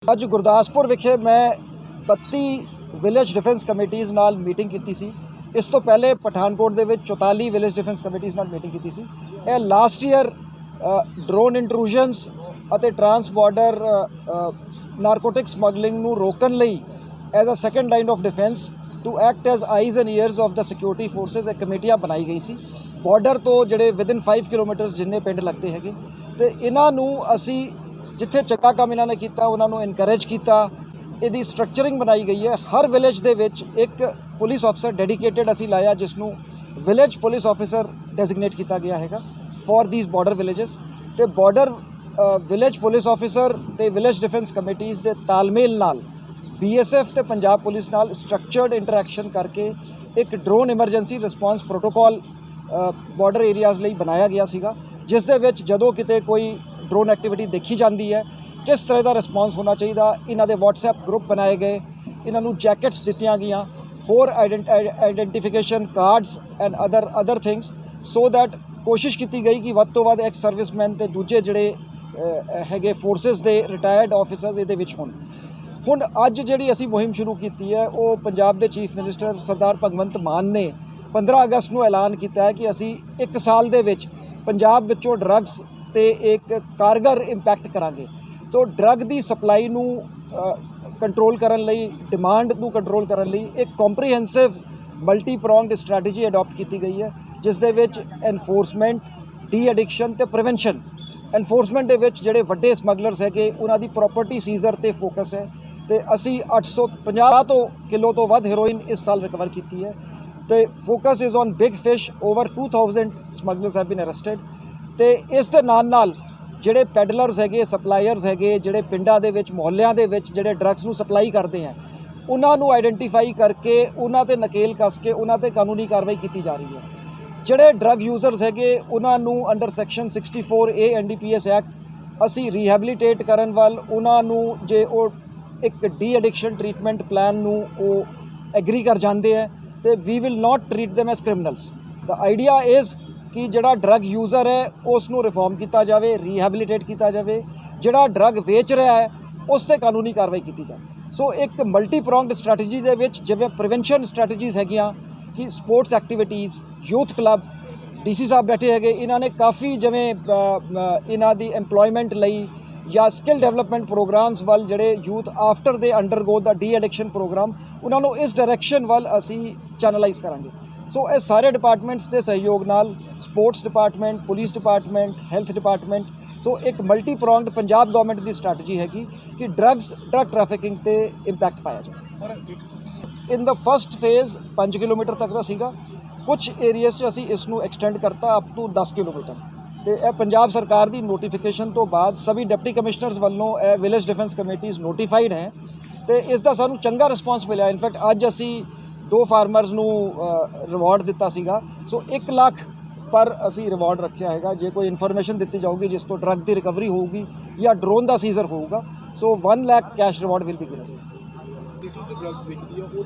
ਅੱਜ ਗੁਰਦਾਸਪੁਰ ਵਿਖੇ ਮੈਂ 32 ਵਿਲੇਜ ਡਿਫੈਂਸ ਕਮੇਟੀਜ਼ ਨਾਲ ਮੀਟਿੰਗ ਕੀਤੀ ਸੀ। ਇਸ ਤੋਂ ਪਹਿਲੇ ਪਠਾਨਕੋਟ ਦੇ ਵਿੱਚ 44 ਵਿਲੇਜ ਡਿਫੈਂਸ ਕਮੇਟੀਜ਼ ਨਾਲ ਮੀਟਿੰਗ ਕੀਤੀ ਸੀ। ਇਹ ਲਾਸਟ ਈਅਰ ਡਰੋਨ ਇੰਟਰੂਜਨਸ ਅਤੇ ਟਰਾਂਸ ਬਾਰਡਰ ਨਾਰਕੋਟਿਕ ਸਮਗਲਿੰਗ ਨੂੰ ਰੋਕਣ ਲਈ as a second line of defence to act as eyes and ears of the security forces ਇਹ ਕਮੇਟੀਆਂ ਬਣਾਈ ਗਈ ਸੀ। ਬਾਰਡਰ ਤੋਂ ਜਿਹੜੇ ਵਿਦਿਨ 5 ਕਿਲੋਮੀਟਰਸ ਜਿੰਨੇ ਪਿੰਡ ਲੱਗਦੇ ਹੈਗੇ ਤੇ ਇਹਨਾਂ ਨੂੰ ਅਸੀਂ ਜਿੱਥੇ ਚੰਗਾ ਕੰਮ ਇਹਨਾਂ ਨੇ ਕੀਤਾ ਉਹਨਾਂ ਨੂੰ ਇਨਕਰੇਜ ਕੀਤਾ। ਇਹਦੀ ਸਟਰਕਚਰਿੰਗ ਬਣਾਈ ਗਈ ਹੈ। ਹਰ ਵਿਲੇਜ ਦੇ ਵਿੱਚ ਇੱਕ ਪੁਲਿਸ ਅਫਸਰ ਡੈਡੀਕੇਟਿਡ ਅਸੀਂ ਲਾਇਆ ਜਿਸ ਨੂੰ ਵਿਲੇਜ ਪੁਲਿਸ ਆਫਿਸਰ ਡੈਜ਼ਿਗਨੇਟ ਕੀਤਾ ਗਿਆ ਹੈਗਾ ਫॉर ਥੀਸ ਬਾਰਡਰ ਵਿਲੇजेस ਤੇ ਬਾਰਡਰ ਵਿਲੇਜ ਪੁਲਿਸ ਆਫਿਸਰ ਤੇ ਵਿਲੇਜ ਡਿਫੈਂਸ ਕਮੇਟੀਜ਼ ਦੇ ਤਾਲਮੇਲ ਨਾਲ BSF ਤੇ ਪੰਜਾਬ ਪੁਲਿਸ ਨਾਲ ਸਟਰਕਚਰਡ ਇੰਟਰੈਕਸ਼ਨ ਕਰਕੇ ਇੱਕ drone emergency response protocol border areas ਲਈ ਬਣਾਇਆ ਗਿਆ ਸੀਗਾ, ਜਿਸ ਦੇ ਵਿੱਚ ਜਦੋਂ ਕਿਤੇ ਕੋਈ ਡਰੋਨ ਐਕਟੀਵਿਟੀ ਦੇਖੀ ਜਾਂਦੀ ਹੈ ਕਿਸ ਤਰ੍ਹਾਂ ਦਾ ਰਿਸਪੌਂਸ ਹੋਣਾ ਚਾਹੀਦਾ। ਇਹਨਾਂ ਦੇ WhatsApp ਗਰੁੱਪ ਬਣਾਏ ਗਏ, ਇਹਨਾਂ ਨੂੰ ਜੈਕਟਸ ਦਿੱਤੀਆਂ ਗਈਆਂ, ਹੋਰ identification cards and other things so that ਕੋਸ਼ਿਸ਼ ਕੀਤੀ ਗਈ ਕਿ ਵੱਧ ਤੋਂ ਵੱਧ ਐਕਸ ਸਰਵਿਸਮੈਨ ਤੇ ਦੂਜੇ ਜਿਹੜੇ ਹੈਗੇ ਫੋਰਸਿਸ ਦੇ ਰਿਟਾਇਰਡ ਆਫਿਸਰਸ ਇਹਦੇ ਵਿੱਚ ਹੋਣ। ਹੁਣ ਅੱਜ ਜਿਹੜੀ ਅਸੀਂ ਮੁਹਿੰਮ ਸ਼ੁਰੂ ਕੀਤੀ ਹੈ ਉਹ ਪੰਜਾਬ ਦੇ ਚੀਫ ਮਿਨਿਸਟਰ ਸਰਦਾਰ ਭਗਵੰਤ ਮਾਨ ਨੇ 15 ਅਗਸਤ ਨੂੰ ਐਲਾਨ ਕੀਤਾ ਹੈ ਕਿ ਅਸੀਂ 1 ਸਾਲ ਦੇ ਵਿੱਚ ਪੰਜਾਬ ਵਿੱਚੋਂ ਡਰੱਗਸ ਤੇ ਇੱਕ ਕਾਰਗਰ ਇੰਪੈਕਟ ਕਰਾਂਗੇ। ਸੋ ਡਰੱਗ ਦੀ ਸਪਲਾਈ ਨੂੰ ਕੰਟਰੋਲ ਕਰਨ ਲਈ, ਡਿਮਾਂਡ ਨੂੰ ਕੰਟਰੋਲ ਕਰਨ ਲਈ ਇੱਕ ਕੰਪਰੀਹੈਂਸਿਵ ਮਲਟੀ ਪ੍ਰੋਂਗਡ ਸਟ੍ਰੈਟਜੀ ਅਡਾਪਟ ਕੀਤੀ ਗਈ ਹੈ, ਜਿਸ ਦੇ ਵਿੱਚ ਐਨਫੋਰਸਮੈਂਟ, ਡੀ ਐਡਿਕਸ਼ਨ ਤੇ ਪ੍ਰੀਵੈਂਸ਼ਨ। ਐਨਫੋਰਸਮੈਂਟ ਦੇ ਵਿੱਚ ਜਿਹੜੇ ਵੱਡੇ ਸਮਗਲਰਸ ਹੈਗੇ ਉਹਨਾਂ ਦੀ ਪ੍ਰੋਪਰਟੀ ਸੀਜ਼ਰ ਤੇ ਫੋਕਸ ਹੈ ਤੇ ਅਸੀਂ 850 ਕਿਲੋ ਤੋਂ ਵੱਧ ਹੈਰੋਇਨ ਇਸ ਸਾਲ ਰਿਕਵਰ ਕੀਤੀ ਹੈ ਤੇ focus is on big fish. Over 2000 smugglers have been arrested ਤੇ ਇਸ ਦੇ ਨਾਲ ਜਿਹੜੇ ਪੈਡਲਰਸ ਹੈਗੇ, ਸਪਲਾਇਰਸ ਹੈਗੇ, ਜਿਹੜੇ ਪਿੰਡਾਂ ਦੇ ਵਿੱਚ ਮੁਹੱਲਿਆਂ ਦੇ ਵਿੱਚ ਜਿਹੜੇ ਡਰੱਗਸ ਨੂੰ ਸਪਲਾਈ ਕਰਦੇ ਆ ਉਹਨਾਂ ਨੂੰ ਆਈਡੈਂਟੀਫਾਈ ਕਰਕੇ ਉਹਨਾਂ ਤੇ ਨਕੇਲ ਕੱਸ ਕੇ ਉਹਨਾਂ ਤੇ ਕਾਨੂੰਨੀ ਕਾਰਵਾਈ ਕੀਤੀ ਜਾ ਰਹੀ ਹੈ। ਜਿਹੜੇ ਡਰੱਗ ਯੂਜ਼ਰਸ ਹੈਗੇ ਉਹਨਾਂ ਨੂੰ under section 64A NDPS act ਅਸੀਂ ਰੀਹੈਬਿਲਿਟੇਟ ਕਰਨ ਵੱਲ ਉਹਨਾਂ ਨੂੰ ਜੇ ਉਹ ਇੱਕ ਡੀ ਐਡਿਕਸ਼ਨ ਟ੍ਰੀਟਮੈਂਟ ਪਲਾਨ ਨੂੰ ਉਹ ਐਗਰੀ ਕਰ ਜਾਂਦੇ ਹੈ ਤੇ we will not treat them as criminals। ਦਾ ਆਈਡੀਆ ਇਜ਼ ਕਿ ਜਿਹੜਾ ਡਰੱਗ ਯੂਜ਼ਰ ਹੈ ਉਸ ਨੂੰ ਰਿਫਾਰਮ ਕੀਤਾ ਜਾਵੇ, ਰੀਹੈਬਿਲਿਟੇਟ ਕੀਤਾ ਜਾਵੇ, ਜਿਹੜਾ ਡਰੱਗ ਵੇਚ ਰਿਹਾ ਹੈ ਉਸ 'ਤੇ ਕਾਨੂੰਨੀ ਕਾਰਵਾਈ ਕੀਤੀ ਜਾਵੇ। ਸੋ ਇੱਕ ਮਲਟੀ ਪ੍ਰੋਂਗਡ ਸਟ੍ਰੈਟਜੀ ਦੇ ਵਿੱਚ ਜਿਵੇਂ ਪ੍ਰੀਵੈਂਸ਼ਨ ਸਟ੍ਰੈਟਜੀਜ਼ ਹੈਗੀਆਂ ਕਿ sports activities, youth club, DC ਸਾਹਿਬ ਬੈਠੇ ਹੈਗੇ, ਇਹਨਾਂ ਨੇ ਕਾਫੀ ਜਿਵੇਂ ਇਹਨਾਂ ਦੀ ਐਮਪਲੋਇਮੈਂਟ ਲਈ ਜਾਂ ਸਕਿੱਲ ਡਿਵੈਲਪਮੈਂਟ ਪ੍ਰੋਗਰਾਮਸ ਵੱਲ ਜਿਹੜੇ ਯੂਥ ਆਫਟਰ ਦੇ ਅੰਡਰਗੋ ਦਾ ਡੀ ਐਡਿਕਸ਼ਨ ਪ੍ਰੋਗਰਾਮ ਉਹਨਾਂ ਨੂੰ ਇਸ ਡਾਇਰੈਕਸ਼ਨ ਵੱਲ ਅਸੀਂ ਚੈਨਲਾਈਜ਼ ਕਰਾਂਗੇ। ਸੋ ਇਹ ਸਾਰੇ ਡਿਪਾਰਟਮੈਂਟਸ ਦੇ ਸਹਿਯੋਗ ਨਾਲ sports department, police department, health department, so ਇੱਕ ਮਲਟੀ ਪ੍ਰੋਂਗਡ ਪੰਜਾਬ ਗਵਰਨਮੈਂਟ ਦੀ ਸਟ੍ਰੈਟਜੀ ਹੈਗੀ ਕਿ ਡਰੱਗ ਟ੍ਰੈਫਿਕਿੰਗ ਤੇ ਇੰਪੈਕਟ ਪਾਇਆ ਜਾਵੇ। In the first phase 5 kilometre ਤੱਕ ਦਾ ਸੀਗਾ, ਕੁਝ ਏਰੀਆਜ਼ 'ਚ ਅਸੀਂ ਇਸ ਨੂੰ ਐਕਸਟੈਂਡ ਕਰਤਾ ਅਪ ਟੂ 10 ਕਿਲੋਮੀਟਰ ਤੇ ਇਹ ਪੰਜਾਬ ਸਰਕਾਰ ਦੀ ਨੋਟੀਫਿਕੇਸ਼ਨ ਤੋਂ ਬਾਅਦ ਸਭੀ ਡਿਪਟੀ ਕਮਿਸ਼ਨਰਸ ਵੱਲੋਂ ਇਹ ਵਿਲੇਜ ਡਿਫੈਂਸ ਕਮੇਟੀਜ਼ ਨੋਟੀਫਾਈਡ ਹੈ ਤੇ ਇਸ ਦਾ ਸਾਨੂੰ ਚੰਗਾ ਰਿਸਪੌਂਸ ਮਿਲਿਆ। ਇਨਫੈਕਟ ਅੱਜ ਅਸੀਂ 2 ਫਾਰਮਰਸ ਨੂੰ ਰਿਵਾਰਡ ਦਿੱਤਾ ਸੀਗਾ। ਸੋ 1 ਲੱਖ ਪਰ ਅਸੀਂ ਰਿਵਾਰਡ ਰੱਖਿਆ ਹੈਗਾ ਜੇ ਕੋਈ ਇਨਫੋਰਮੇਸ਼ਨ ਦਿੱਤੀ ਜਾਊਗੀ ਜਿਸ ਤੋਂ ਡਰੱਗ ਦੀ ਰਿਕਵਰੀ ਹੋਊਗੀ ਜਾਂ ਡਰੋਨ ਦਾ ਸੀਜ਼ਰ ਹੋਊਗਾ। ਸੋ 1 lakh cash reward will be given.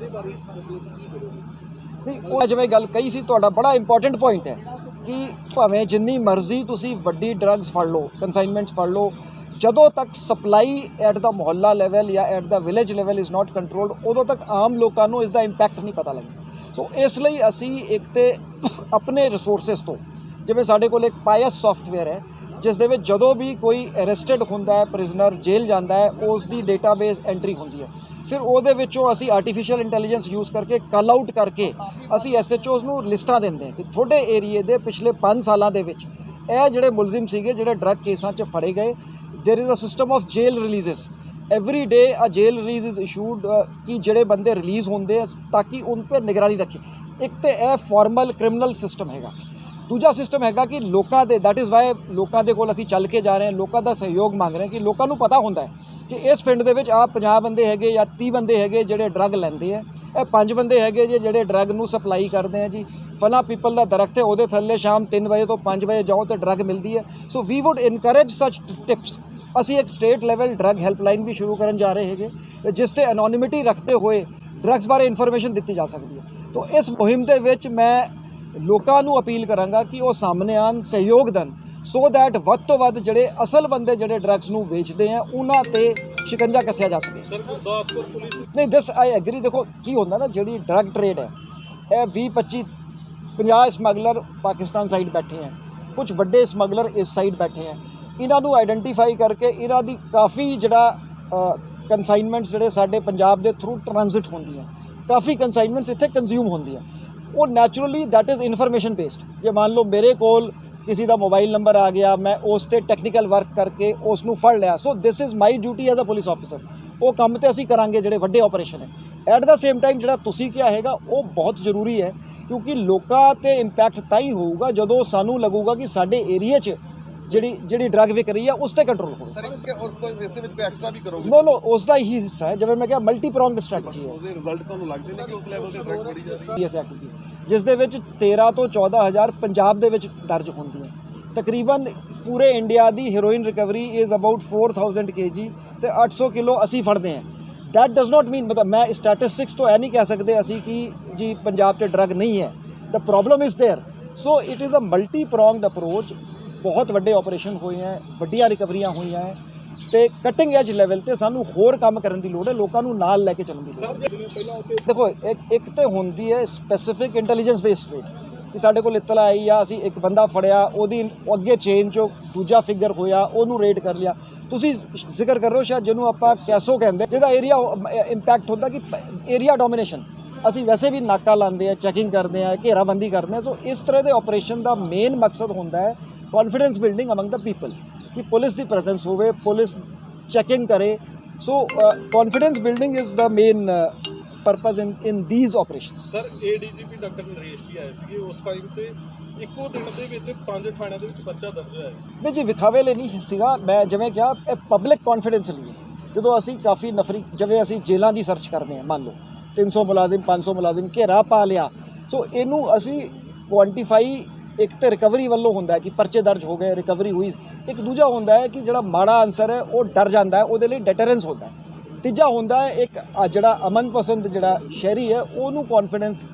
ਨਹੀਂ, ਉਹ ਜਿਵੇਂ ਗੱਲ ਕਹੀ ਸੀ, ਤੁਹਾਡਾ ਬੜਾ ਇੰਪੋਰਟੈਂਟ ਪੁਆਇੰਟ ਹੈ ਕਿ ਭਾਵੇਂ ਜਿੰਨੀ ਮਰਜ਼ੀ ਤੁਸੀਂ ਵੱਡੀ ਡਰੱਗਸ ਫੜ ਲਓ, ਕੰਸਾਈਨਮੈਂਟਸ ਫੜ ਲਓ, ਜਦੋਂ ਤੱਕ supply at the Mohalla level ਜਾਂ at the village level is not controlled ਉਦੋਂ ਤੱਕ ਆਮ ਲੋਕਾਂ ਨੂੰ ਇਸ ਦਾ ਇੰਪੈਕਟ ਨਹੀਂ ਪਤਾ ਲੱਗਦਾ। ਸੋ ਇਸ ਲਈ ਅਸੀਂ ਇੱਕ ਤੇ ਆਪਣੇ ਰਿਸੋਰਸਿਸ ਤੋਂ, ਜਿਵੇਂ ਸਾਡੇ ਕੋਲ ਇੱਕ ਪਾਇਸ ਸੌਫਟਵੇਅਰ ਹੈ ਜਿਸ ਦੇ ਵਿੱਚ ਜਦੋਂ ਵੀ ਕੋਈ ਅਰੈਸਟਡ ਹੁੰਦਾ ਹੈ, ਪ੍ਰਿਜ਼ਨਰ ਜੇਲ੍ਹ ਜਾਂਦਾ ਹੈ, ਉਸ ਦੀ ਡੇਟਾਬੇਸ ਐਂਟਰੀ ਹੁੰਦੀ ਹੈ। ਫਿਰ ਉਹਦੇ ਵਿੱਚੋਂ ਅਸੀਂ ਆਰਟੀਫਿਸ਼ੀਅਲ ਇੰਟੈਲੀਜੈਂਸ ਯੂਜ਼ ਕਰਕੇ ਕਾਲ ਆਊਟ ਕਰਕੇ ਅਸੀਂ SHOs ਨੂੰ ਲਿਸਟਾਂ ਦਿੰਦੇ ਹਾਂ ਕਿ ਤੁਹਾਡੇ ਏਰੀਏ ਦੇ ਪਿਛਲੇ 5 ਸਾਲਾਂ ਦੇ ਵਿੱਚ ਇਹ ਜਿਹੜੇ ਮੁਲਜ਼ਮ ਸੀਗੇ ਜਿਹੜੇ ਡਰੱਗ ਕੇਸਾਂ 'ਚ ਫੜੇ ਗਏ, there is a system of jail releases every day. A jail release is issued कि ਜਿਹੜੇ ਬੰਦੇ ਰਿਲੀਜ਼ ਹੁੰਦੇ ਆ ਤਾਂ ਕਿ ਉਨ 'ਤੇ ਨਿਗਰਾਨੀ ਰੱਖੇ। ਇੱਕ ਤਾਂ ਇਹ ਫਾਰਮਲ ਕ੍ਰਿਮੀਨਲ ਸਿਸਟਮ ਹੈਗਾ। ਦੂਜਾ ਸਿਸਟਮ ਹੈਗਾ ਕਿ ਲੋਕਾਂ ਦੇ, ਦੈਟ ਇਜ਼ ਵਾਈ ਲੋਕਾਂ ਦੇ ਕੋਲ ਅਸੀਂ ਚੱਲ ਕੇ ਜਾ ਰਹੇ ਹਾਂ, ਲੋਕਾਂ ਦਾ ਸਹਿਯੋਗ ਮੰਗ ਰਹੇ ਹਾਂ ਕਿ ਲੋਕਾਂ ਨੂੰ ਪਤਾ ਹੁੰਦਾ ਹੈ ਕਿ ਇਸ ਪਿੰਡ ਦੇ ਵਿੱਚ ਆਹ 50 ਬੰਦੇ ਹੈਗੇ ਜਾਂ 30 ਬੰਦੇ ਹੈਗੇ ਜਿਹੜੇ ਡਰੱਗ ਲੈਂਦੇ ਆ, ਇਹ 5 ਬੰਦੇ ਹੈਗੇ ਜਿਹੜੇ ਡਰੱਗ ਨੂੰ ਸਪਲਾਈ ਕਰਦੇ ਆ ਜੀ। ਫਲਾ ਪੀਪਲ ਦਾ ਦਰਖਤ ਹੈ ਉਹਦੇ ਥੱਲੇ ਸ਼ਾਮ 3 ਵਜੇ ਤੋਂ 5 ਵਜੇ ਜਾਓ ਤਾਂ ਡਰੱਗ ਮਿਲਦੀ ਹੈ। ਸੋ ਵੀ ਵੁੱਡ ਇਨਕਰੇਜ ਸੱਚ ਟਿਪਸ। ਅਸੀਂ ਇੱਕ ਸਟੇਟ ਲੈਵਲ ਡਰੱਗ ਹੈਲਪਲਾਈਨ ਵੀ ਸ਼ੁਰੂ ਕਰਨ ਜਾ ਰਹੇ ਹੈਗੇ ਜਿਸ 'ਤੇ ਐਨੋਨਿਮਿਟੀ ਰੱਖਦੇ ਹੋਏ ਡਰੱਗਸ ਬਾਰੇ ਇਨਫੋਰਮੇਸ਼ਨ ਦਿੱਤੀ ਜਾ ਸਕਦੀ ਹੈ। ਤਾਂ ਇਸ ਮੁਹਿੰਮ ਦੇ ਵਿੱਚ ਮੈਂ ਲੋਕਾਂ ਨੂੰ ਅਪੀਲ ਕਰਾਂਗਾ ਕਿ ਉਹ ਸਾਹਮਣੇ ਆਉਣ, ਸਹਿਯੋਗ ਦੇਣ ਸੋ ਦੈਟ ਵੱਧ ਤੋਂ ਵੱਧ ਜਿਹੜੇ ਅਸਲ ਬੰਦੇ ਜਿਹੜੇ ਡਰੱਗਸ ਨੂੰ ਵੇਚਦੇ ਆ ਉਹਨਾਂ ਤੇ ਸ਼ਿਕੰਜਾ ਕੱਸਿਆ ਜਾ ਸਕੇ। ਸਰ ਗੁਰਦਾਸਪੁਰ ਪੁਲਿਸ ਨਹੀਂ ਦਿਸ ਆਈ ਐਗਰੀ। ਦੇਖੋ ਕੀ ਹੁੰਦਾ ਨਾ, ਜਿਹੜੀ ਡਰੱਗ ਟ੍ਰੇਡ ਹੈ ਇਹ 20-25-50 ਸਮਗਲਰ ਪਾਕਿਸਤਾਨ ਸਾਈਡ ਬੈਠੇ ਹੈ, ਕੁਝ ਵੱਡੇ ਸਮਗਲਰ ਇਸ ਸਾਈਡ ਬੈਠੇ ਹੈ। ਇਹਨਾਂ ਨੂੰ ਆਈਡੈਂਟੀਫਾਈ ਕਰਕੇ ਇਹਨਾਂ ਦੀ ਕਾਫੀ ਜਿਹੜਾ ਕੰਸਾਈਨਮੈਂਟਸ ਜਿਹੜੇ ਸਾਡੇ ਪੰਜਾਬ ਦੇ ਥਰੂ ਟ੍ਰਾਂਜ਼ਿਟ ਹੁੰਦੀਆਂ, ਕਾਫੀ ਕੰਸਾਈਨਮੈਂਟਸ ਇੱਥੇ ਕੰਜ਼ਿਊਮ ਹੁੰਦੀਆਂ, ਉਹ naturally that is information based. ਜੇ ਮੰਨ ਲਓ ਮੇਰੇ ਕੋਲ ਕਿਸੇ ਦਾ ਮੋਬਾਈਲ ਨੰਬਰ ਆ ਗਿਆ, ਮੈਂ ਉਸ 'ਤੇ ਟੈਕਨੀਕਲ ਵਰਕ ਕਰਕੇ ਉਸ ਨੂੰ ਫੜ ਲਿਆ, so this is my duty as a police officer. ਉਹ ਕੰਮ ਤੇ ਅਸੀਂ ਕਰਾਂਗੇ ਜਿਹੜੇ ਵੱਡੇ ਆਪਰੇਸ਼ਨ ਹੈ। ਐਟ ਦਾ ਸੇਮ ਟਾਈਮ ਜਿਹੜਾ ਤੁਸੀਂ ਕਿਹਾ ਹੈਗਾ ਉਹ ਬਹੁਤ ਜ਼ਰੂਰੀ ਹੈ, ਕਿਉਂਕਿ ਲੋਕਾਂ 'ਤੇ ਇੰਪੈਕਟ ਤਾਂ ਹੀ ਹੋਊਗਾ ਜਦੋਂ ਸਾਨੂੰ ਲੱਗੂਗਾ ਕਿ ਸਾਡੇ ਏਰੀਆ 'ਚ ਜਿਹੜੀ ਡਰੱਗ ਵਿਕ ਰਹੀ ਹੈ ਉਸ 'ਤੇ ਕੰਟਰੋਲ ਹੋਊਗਾ। ਸਰ ਉਸ ਤੋਂ ਇਸ ਦੇ ਵਿੱਚ ਕੋਈ ਐਕਸਟਰਾ ਵੀ ਕਰੋਗੇ? ਨੋ ਉਸ ਦਾ ਹੀ ਹਿੱਸਾ ਹੈ, ਜਿਵੇਂ ਮੈਂ ਕਿਹਾ ਮਲਟੀ ਪ੍ਰੋਂਗਡ ਸਟ੍ਰੈਟਜੀ ਹੈ। ਉਹਦੇ ਰਿਜ਼ਲਟ ਤੁਹਾਨੂੰ ਲੱਗਦੇ ਨੇ ਕਿ ਉਸ ਲੈਵਲ ਤੇ ਡਰੱਗ ਫੜੀ ਜਾ ਰਹੀ ਹੈ? ਇਸ ਐਕਟ ਦੀ ਜਿਸ ਦੇ ਵਿੱਚ 13 ਤੋਂ 14 ਹਜ਼ਾਰ ਪੰਜਾਬ ਦੇ ਵਿੱਚ ਦਰਜ ਹੁੰਦੀਆਂ। ਤਕਰੀਬਨ ਪੂਰੇ India the heroin recovery is about 4000 kg ਤੇ 800 ਕਿਲੋ ਅਸੀਂ ਫੜਦੇ ਹਾਂ। ਦੈਟ ਡਜ਼ ਨਾਟ ਮੀਨ, ਮਤਲਬ ਮੈਂ ਸਟੈਟਿਸਟਿਕਸ ਤੋਂ ਇਹ ਨਹੀਂ ਕਹਿ ਸਕਦੇ ਅਸੀਂ ਕਿ ਜੀ ਪੰਜਾਬ 'ਚ ਡਰੱਗ ਨਹੀਂ ਹੈ। The problem is there. So it is a multi pronged approach. ਬਹੁਤ ਵੱਡੇ ਆਪਰੇਸ਼ਨ ਹੋਏ ਹੈ, ਵੱਡੀਆਂ ਰਿਕਵਰੀਆਂ ਹੋਈਆਂ ਹੈ ਤੇ ਕਟਿੰਗ ਐਜ ਲੈਵਲ ਤੇ ਸਾਨੂੰ ਹੋਰ ਕੰਮ ਕਰਨ ਦੀ ਲੋੜ ਹੈ, ਲੋਕਾਂ ਨੂੰ ਨਾਲ ਲੈ ਕੇ ਚੱਲਣ ਦੀ ਲੋੜ ਹੈ। ਦੇਖੋ ਇੱਕ ਤੇ ਹੁੰਦੀ ਹੈ ਸਪੈਸੀਫਿਕ ਇੰਟੈਲੀਜੈਂਸ ਬੇਸਡ ਰੇਟ ਕਿ ਸਾਡੇ ਕੋਲ ਇਤਲਾ ਆਈ ਆ, ਅਸੀਂ ਇੱਕ ਬੰਦਾ ਫੜਿਆ, ਉਹਦੀ ਅੱਗੇ ਚੇਨ 'ਚੋਂ ਦੂਜਾ ਫਿਗਰ ਹੋਇਆ, ਉਹਨੂੰ ਰੇਡ ਕਰ ਲਿਆ। ਤੁਸੀਂ ਜ਼ਿਕਰ ਕਰ ਰਹੇ ਹੋ ਸ਼ਾਇਦ ਜਿਹਨੂੰ ਆਪਾਂ ਕੈਸੋ ਕਹਿੰਦੇ, ਜਿਹਦਾ ਏਰੀਆ ਇੰਪੈਕਟ ਹੁੰਦਾ ਕਿ ਏਰੀਆ ਡੋਮੀਨੇਸ਼ਨ। ਅਸੀਂ ਵੈਸੇ ਵੀ ਨਾਕਾ ਲਾਉਂਦੇ ਆ, ਚੈਕਿੰਗ ਕਰਦੇ ਆ, ਘੇਰਾਬੰਦੀ ਕਰਦੇ ਆ। ਸੋ ਇਸ ਤਰ੍ਹਾਂ ਦੇ ਆਪਰੇਸ਼ਨ ਦਾ ਮੇਨ ਮਕਸਦ ਹੁੰਦਾ ਹੈ confidence building among the people, कि पुलिस की प्रेजेंस होवे, पुलिस चेकिंग करे। So confidence building is the main purpose in these operations. Sir ADGP doctor Naresh ਵੀ ਆਏ ਸੀਗੇ ਉਸ ਟਾਈਮ ਤੇ ਇੱਕੋ ਦਿਨ ਦੇ ਵਿੱਚ 5 ਥਾਣਿਆਂ ਦੇ ਵਿੱਚ ਪਰਚਾ ਦਰਜ ਹੋਇਆ। ਨਹੀਂ ਜੀ, ਵਿਖਾਵੇ ਲਈ ਨਹੀਂ ਸੀਗਾ। ਮੈਂ ਜਿਵੇਂ ਕਿਹਾ ਇਹ ਪਬਲਿਕ ਕੌਨਫੀਡੈਂਸ ਲਈ ਹੈ। ਜਦੋਂ ਅਸੀਂ ਕਾਫੀ ਨਫਰੀ, ਜਿਵੇਂ ਅਸੀਂ ਜੇਲ੍ਹਾਂ ਦੀ ਸਰਚ ਕਰਦੇ ਹਾਂ, ਮੰਨ ਲਓ 300 ਮੁਲਾਜ਼ਮ 500 ਮੁਲਾਜ਼ਮ ਘੇਰਾ ਪਾ ਲਿਆ, ਸੋ ਇਹਨੂੰ ਅਸੀਂ ਕੁਆਂਟੀਫਾਈ ਇੱਕ ਤਾਂ ਰਿਕਵਰੀ ਵੱਲੋਂ ਹੁੰਦਾ ਹੈ ਕਿ ਪਰਚੇ ਦਰਜ ਹੋ ਗਏ, ਰਿਕਵਰੀ ਹੋਈ। ਇੱਕ ਦੂਜਾ ਹੁੰਦਾ ਹੈ ਕਿ ਜਿਹੜਾ ਮਾੜਾ ਅਨਸਰ ਹੈ ਉਹ ਡਰ ਜਾਂਦਾ ਹੈ, ਉਹਦੇ ਲਈ ਡੈਟਰੈਂਸ ਹੁੰਦਾ ਹੈ। ਤੀਜਾ ਹੁੰਦਾ ਹੈ ਇੱਕ ਜਿਹੜਾ ਅਮਨ ਪਸੰਦ ਜਿਹੜਾ ਸ਼ਹਿਰੀ ਹੈ ਉਹਨੂੰ ਕੌਨਫੀਡੈਂਸ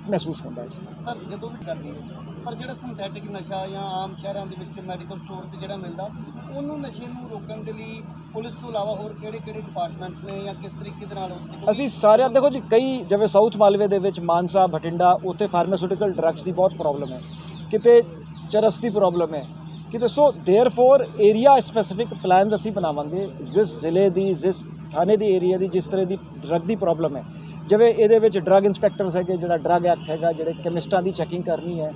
ਮਹਿਸੂਸ ਹੁੰਦਾ ਹੈ। ਸਰ ਜਦੋਂ ਵੀ ਕਰਨੀ ਹੈ, ਪਰ ਜਿਹੜਾ ਸਿੰਥੈਟਿਕ ਨਸ਼ਾ ਜਾਂ ਆਮ ਸ਼ਹਿਰਾਂ ਦੇ ਵਿੱਚ ਮੈਡੀਕਲ ਸਟੋਰ ਤੇ ਜਿਹੜਾ ਮਿਲਦਾ, ਉਹਨੂੰ ਨਸ਼ੇ ਨੂੰ ਰੋਕਣ ਦੇ ਲਈ ਪੁਲਿਸ ਤੋਂ ਇਲਾਵਾ ਹੋਰ ਕਿਹੜੇ ਡਿਪਾਰਟਮੈਂਟਸ ਨੇ ਜਾਂ ਕਿਸ ਤਰੀਕੇ ਦੇ ਨਾਲ ਅਸੀਂ ਸਾਰਿਆਂ, ਦੇਖੋ ਜੀ, ਕਈ ਜਿਵੇਂ ਸਾਊਥ ਮਾਲਵੇ ਦੇ ਵਿੱਚ ਮਾਨਸਾ, ਬਠਿੰਡਾ, ਉੱਥੇ ਫਾਰਮਾਸਿਊਟੀਕਲ ਡਰੱਗਸ ਦੀ ਬਹੁਤ ਪ੍ਰੋਬਲਮ ਹੈ, ਕਿਤੇ ਚਰਸ ਦੀ ਪ੍ਰੋਬਲਮ ਹੈ ਕਿਤੇ। ਸੋ ਦੇਅਰਫੋਰ ਏਰੀਆ ਸਪੈਸੀਫਿਕ ਪਲਾਨਸ ਅਸੀਂ ਬਣਾਵਾਂਗੇ, ਜਿਸ ਜ਼ਿਲ੍ਹੇ ਦੀ, ਜਿਸ ਥਾਣੇ ਦੀ ਏਰੀਆ ਦੀ ਜਿਸ ਤਰ੍ਹਾਂ ਦੀ ਡਰੱਗ ਦੀ ਪ੍ਰੋਬਲਮ ਹੈ। ਜਿਵੇਂ ਇਹਦੇ ਵਿੱਚ ਡਰੱਗ ਇੰਸਪੈਕਟਰਸ ਹੈਗੇ, ਜਿਹੜਾ ਡਰੱਗ ਐਕਟ ਹੈਗਾ, ਜਿਹੜੇ ਕੈਮਿਸਟਾਂ ਦੀ ਚੈਕਿੰਗ ਕਰਨੀ ਹੈ,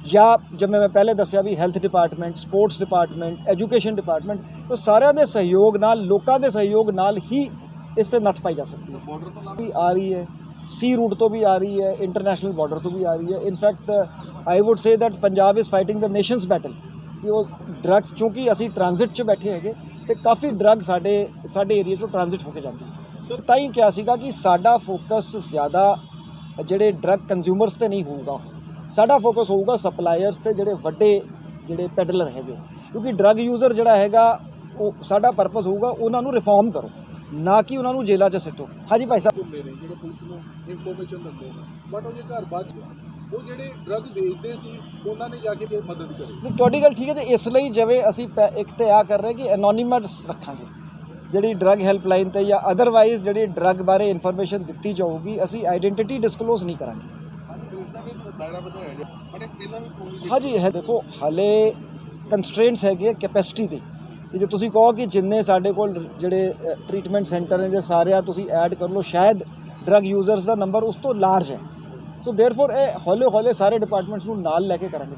ਜਾਂ ਜਿਵੇਂ ਮੈਂ ਪਹਿਲੇ ਦੱਸਿਆ ਵੀ health department, sports department, education department, ਉਹ ਸਾਰਿਆਂ ਦੇ ਸਹਿਯੋਗ ਨਾਲ, ਲੋਕਾਂ ਦੇ ਸਹਿਯੋਗ ਨਾਲ ਹੀ ਇਸ 'ਤੇ ਨੱਥ ਪਾਈ ਜਾ ਸਕਦੀ ਹੈ। ਬਾਰਡਰ ਤੋਂ ਵੀ ਆ ਰਹੀ ਹੈ, सी रूट तो भी आ रही है, इंटरनेशनल बॉर्डर तो भी आ रही है। In fact I would say that Punjab is fighting the Nations battle कि वो ड्रग्स, चूँकि असी ट्रांजिट च बैठे है तो काफ़ी ड्रग साढ़े एरिए चों ट्रांजिट होकर जाती। तां ही क्या सीगा कि साडा फोकस ज़्यादा जिहड़े ड्रग कंज्यूमर्स ते नहीं होऊगा, साडा फोकस होऊगा सप्लायर्स ते जिहड़े वड्डे जिहड़े पैडलर हैगे, क्योंकि ड्रग यूज़र जिहड़ा हैगा वो साडा पर्पस होऊगा उन्हां नूं रिफॉर्म करो, ना कि उन्हां नूं जेलां 'च सिੱਟੋ। हाँ जी भाई साहब, ਜਿਹੜੇ ਪੁਲਿਸ ਨੂੰ ਇਨਫੋਰਮੇਸ਼ਨ ਦਿੰਦੇ ਨੇ, ਬਟ ਉਹ ਜੇ ਘਰ ਬਾਅਦ ਉਹ ਜਿਹੜੇ ਡਰੱਗ ਵੇਚਦੇ ਸੀ ਉਹਨਾਂ ਨੇ ਜਾ ਕੇ ਮਦਦ ਕਰੀ। ਨਹੀਂ, ਤੁਹਾਡੀ ਗੱਲ ਠੀਕ ਹੈ ਜੀ। ਇਸ ਲਈ ਜਿਵੇਂ ਅਸੀਂ ਇੱਕ ਤੇ ਆ ਕਰ ਰਹੇ ਕਿ ਐਨੋਨਿਮਸ ਰੱਖਾਂਗੇ ਜਿਹੜੀ ਡਰੱਗ ਹੈਲਪਲਾਈਨ ਤੇ, ਜਾਂ ਅਦਰਵਾਈਜ਼ ਜਿਹੜੀ ਡਰੱਗ ਬਾਰੇ ਇਨਫੋਰਮੇਸ਼ਨ ਦਿੱਤੀ ਜਾਊਗੀ, ਅਸੀਂ ਆਈਡੈਂਟੀਟੀ ਡਿਸਕਲੋਜ਼ ਨਹੀਂ ਕਰਾਂਗੇ। ਹਾਂਜੀ ਹੈ, ਦੇਖੋ ਹਾਲੇ ਕੰਸਟ੍ਰੇਂਟਸ ਹੈਗੇ ਕੰਪੈਸਿਟੀ ਦੀ, ਕਿ ਜੇ ਤੁਸੀਂ ਕਹੋ ਕਿ ਜਿੰਨੇ ਸਾਡੇ ਕੋਲ ਜਿਹੜੇ ਟ੍ਰੀਟਮੈਂਟ ਸੈਂਟਰ ਨੇ ਜੇ ਸਾਰਿਆਂ ਤੁਸੀਂ ਐਡ ਕਰ ਲਓ, ਸ਼ਾਇਦ ਡਰੱਗ ਯੂਜ਼ਰਸ ਦਾ ਨੰਬਰ ਉਸ ਤੋਂ ਲਾਰਜ ਹੈ। ਸੋ ਦੇਅਰਫੋਰ ਇਹ ਹੌਲੇ ਹੌਲੇ ਸਾਰੇ ਡਿਪਾਰਟਮੈਂਟਸ ਨੂੰ ਨਾਲ ਲੈ ਕੇ ਕਰਾਂਗੇ।